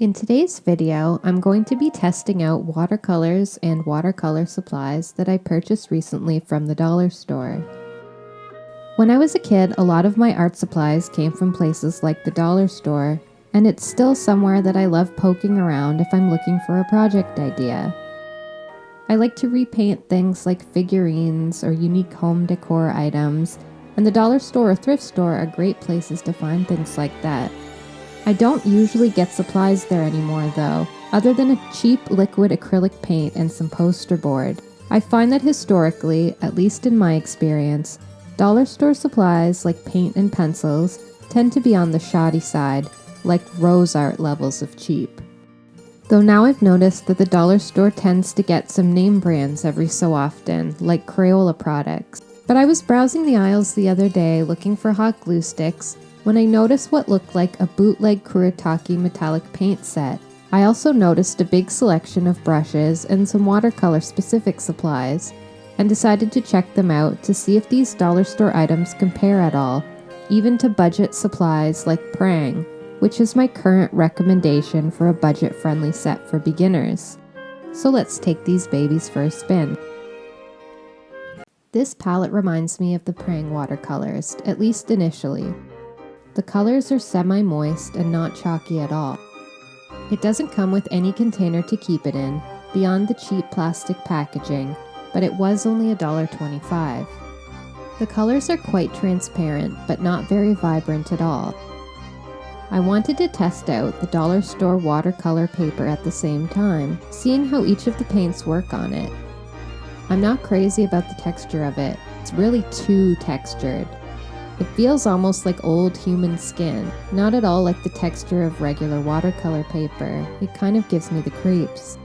In today's video, I'm going to be testing out watercolors and watercolor supplies that I purchased recently from the dollar store. When I was a kid, a lot of my art supplies came from places like the dollar store, and it's still somewhere that I love poking around if I'm looking for a project idea. I like to repaint things like figurines or unique home decor items, and the dollar store or thrift store are great places to find things like that. I don't usually get supplies there anymore though, other than a cheap liquid acrylic paint and some poster board. I find that historically, at least in my experience, dollar store supplies like paint and pencils tend to be on the shoddy side, like rose art levels of cheap. Though now I've noticed that the dollar store tends to get some name brands every so often, like Crayola products. But I was browsing the aisles the other day looking for hot glue sticks when I noticed what looked like a bootleg Kuretake metallic paint set. I also noticed a big selection of brushes and some watercolor specific supplies, and decided to check them out to see if these dollar store items compare at all, even to budget supplies like Prang, which is my current recommendation for a budget-friendly set for beginners. So let's take these babies for a spin. This palette reminds me of the Prang watercolors, at least initially. The colors are semi-moist and not chalky at all. It doesn't come with any container to keep it in, beyond the cheap plastic packaging, but it was only $1.25. The colors are quite transparent, but not very vibrant at all. I wanted to test out the dollar store watercolor paper at the same time, seeing how each of the paints work on it. I'm not crazy about the texture of it. It's really too textured. It feels almost like old human skin, not at all like the texture of regular watercolor paper. It kind of gives me the creeps.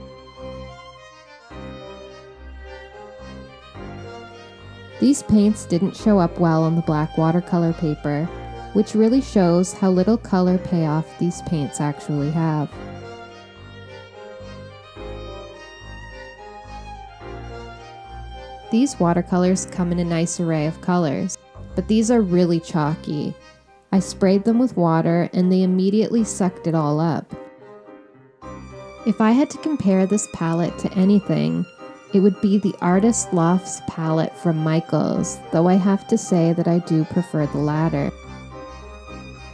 These paints didn't show up well on the black watercolor paper, which really shows how little color payoff these paints actually have. These watercolors come in a nice array of colors, but these are really chalky. I sprayed them with water and they immediately sucked it all up. If I had to compare this palette to anything, it would be the Artist Lofts palette from Michaels, though I have to say that I do prefer the latter.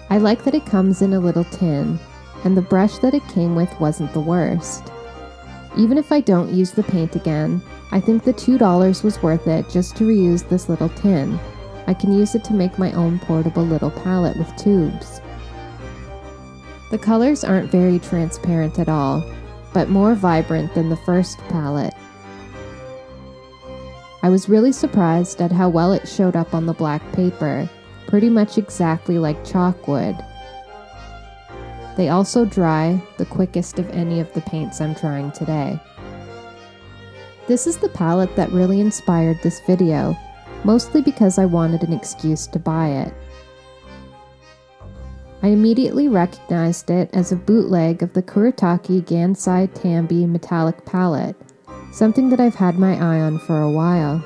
I like that it comes in a little tin, and the brush that it came with wasn't the worst. Even if I don't use the paint again, I think the $2 was worth it just to reuse this little tin. I can use it to make my own portable little palette with tubes. The colors aren't very transparent at all, but more vibrant than the first palette. I was really surprised at how well it showed up on the black paper, pretty much exactly like chalk would. They also dry the quickest of any of the paints I'm trying today. This is the palette that really inspired this video, mostly because I wanted an excuse to buy it. I immediately recognized it as a bootleg of the Kuretake Gansai Tambi metallic palette, something that I've had my eye on for a while.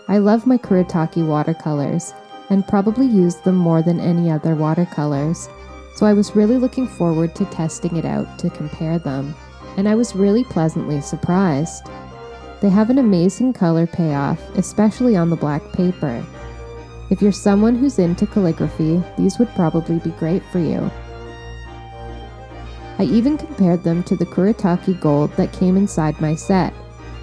I love my Kuretake watercolors, and probably use them more than any other watercolors, so I was really looking forward to testing it out to compare them, and I was really pleasantly surprised. They have an amazing color payoff, especially on the black paper. If you're someone who's into calligraphy, these would probably be great for you. I even compared them to the Kuretake gold that came inside my set,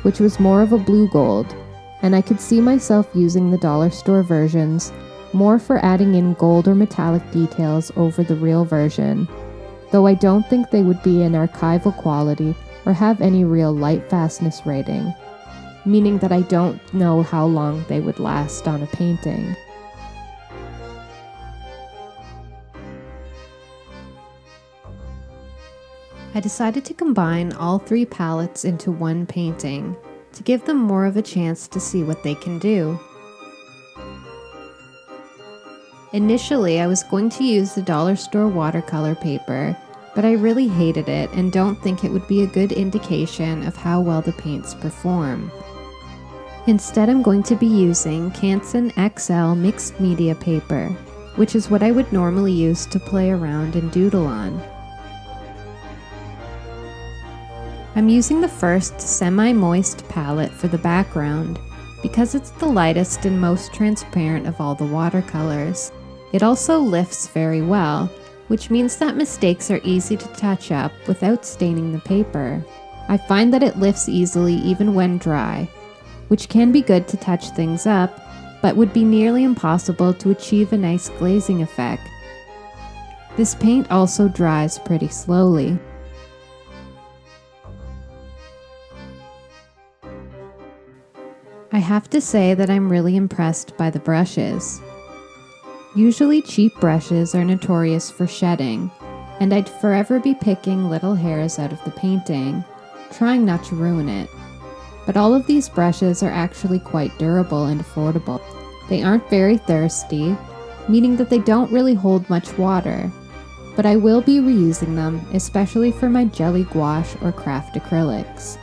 which was more of a blue gold, and I could see myself using the dollar store versions more for adding in gold or metallic details over the real version, though I don't think they would be in archival quality or have any real light fastness rating, meaning that I don't know how long they would last on a painting. I decided to combine all three palettes into one painting, to give them more of a chance to see what they can do. Initially, I was going to use the dollar store watercolor paper, but I really hated it and don't think it would be a good indication of how well the paints perform. Instead, I'm going to be using Canson XL mixed media paper, which is what I would normally use to play around and doodle on. I'm using the first semi-moist palette for the background because it's the lightest and most transparent of all the watercolors. It also lifts very well, which means that mistakes are easy to touch up without staining the paper. I find that it lifts easily even when dry, which can be good to touch things up, but would be nearly impossible to achieve a nice glazing effect. This paint also dries pretty slowly. I have to say that I'm really impressed by the brushes. Usually cheap brushes are notorious for shedding, and I'd forever be picking little hairs out of the painting, trying not to ruin it. But all of these brushes are actually quite durable and affordable. They aren't very thirsty, meaning that they don't really hold much water, but I will be reusing them, especially for my jelly gouache or craft acrylics.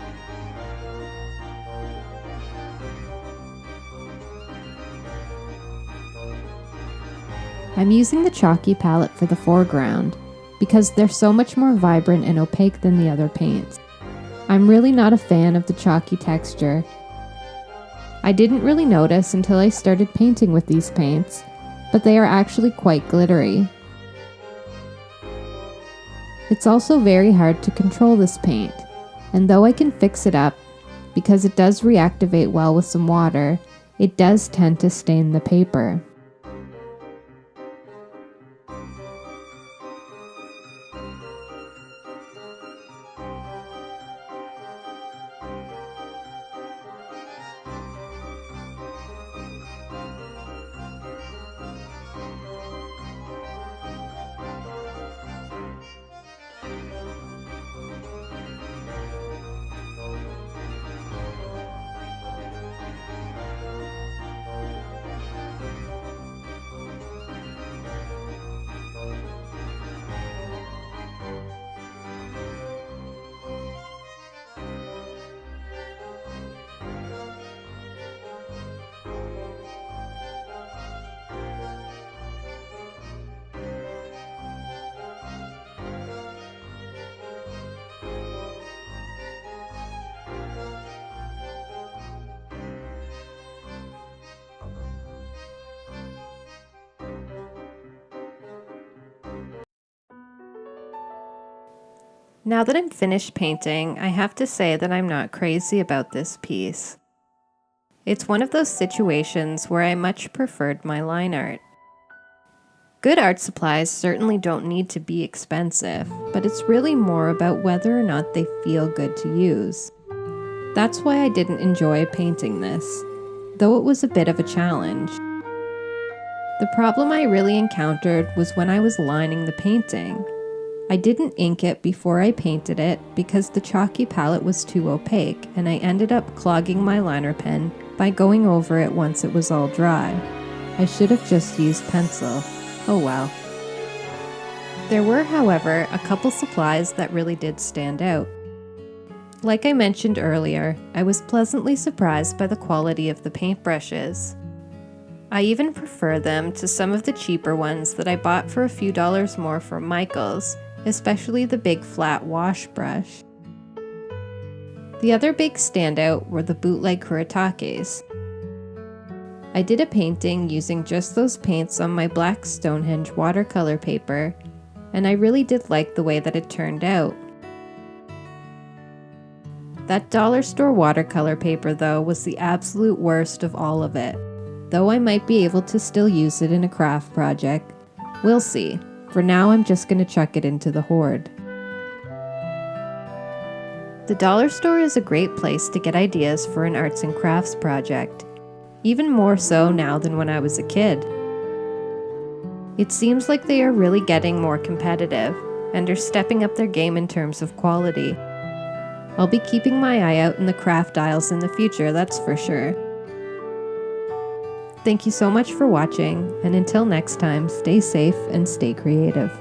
I'm using the chalky palette for the foreground because they're so much more vibrant and opaque than the other paints. I'm really not a fan of the chalky texture. I didn't really notice until I started painting with these paints, but they are actually quite glittery. It's also very hard to control this paint, and though I can fix it up, because it does reactivate well with some water, it does tend to stain the paper. Now that I'm finished painting, I have to say that I'm not crazy about this piece. It's one of those situations where I much preferred my line art. Good art supplies certainly don't need to be expensive, but it's really more about whether or not they feel good to use. That's why I didn't enjoy painting this, though it was a bit of a challenge. The problem I really encountered was when I was lining the painting. I didn't ink it before I painted it because the chalky palette was too opaque, and I ended up clogging my liner pen by going over it once it was all dry. I should have just used pencil. Oh well. There were, however, a couple supplies that really did stand out. Like I mentioned earlier, I was pleasantly surprised by the quality of the paintbrushes. I even prefer them to some of the cheaper ones that I bought for a few dollars more from Michael's, especially the big flat wash brush. The other big standout were the bootleg Kuritakes. I did a painting using just those paints on my black Stonehenge watercolor paper, and I really did like the way that it turned out. That dollar store watercolor paper, though, was the absolute worst of all of it, though I might be able to still use it in a craft project. We'll see. For now, I'm just going to chuck it into the hoard. The dollar store is a great place to get ideas for an arts and crafts project, even more so now than when I was a kid. It seems like they are really getting more competitive and are stepping up their game in terms of quality. I'll be keeping my eye out in the craft aisles in the future, that's for sure. Thank you so much for watching, and until next time, stay safe and stay creative.